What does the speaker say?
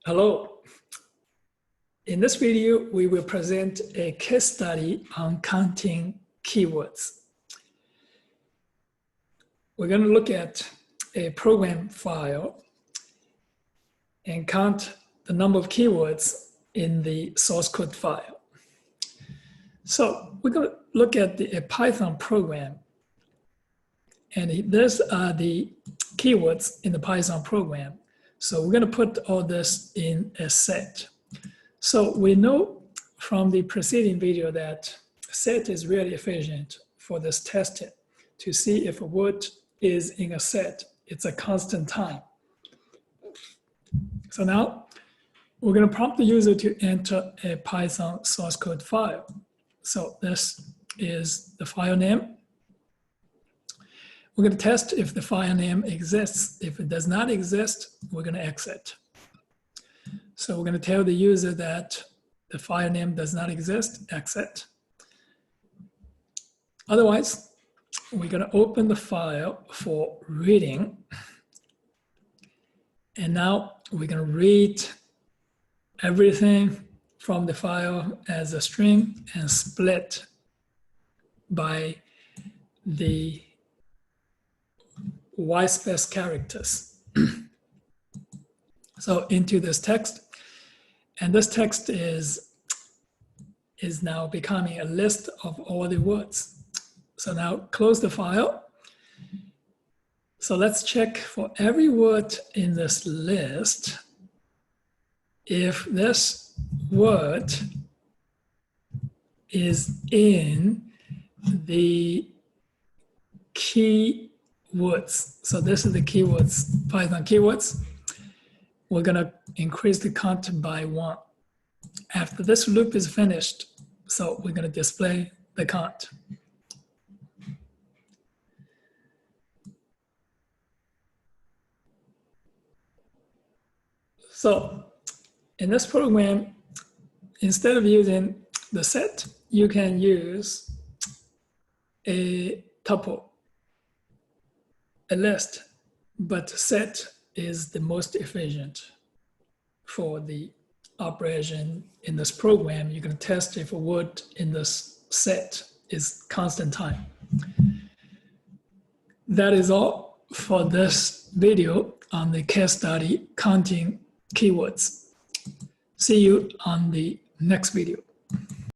Hello. In this video, we will present a case study on counting keywords. We're going to look at a program file and count the number of keywords in the source code file. So we're going to look at a Python program, and these are the keywords in the Python program. So we're going to put all this in a set. So we know from the preceding video that set is really efficient for this testing to see if a word is in a set. It's a constant time. So now we're going to prompt the user to enter a Python source code file. So this is the file name. We're going to test if the file name exists. If it does not exist, we're going to exit. So we're going to tell the user that the file name does not exist, exit. Otherwise, we're going to open the file for reading. And now we're going to read everything from the file as a string and split by the white space characters. So into this text, and this text is now becoming a list of all the words. So now close the file. So let's check for every word in this list if this word is in the keywords. So this is the keywords, Python keywords. We're going to increase the count by 1. After this loop is finished, so we're going to display the count. So in this program, instead of using the set, you can use a tuple, a list, but set is the most efficient for the operation in this program. You're going to test if a word in this set is constant time. That is all for this video on the case study counting keywords. See you on the next video.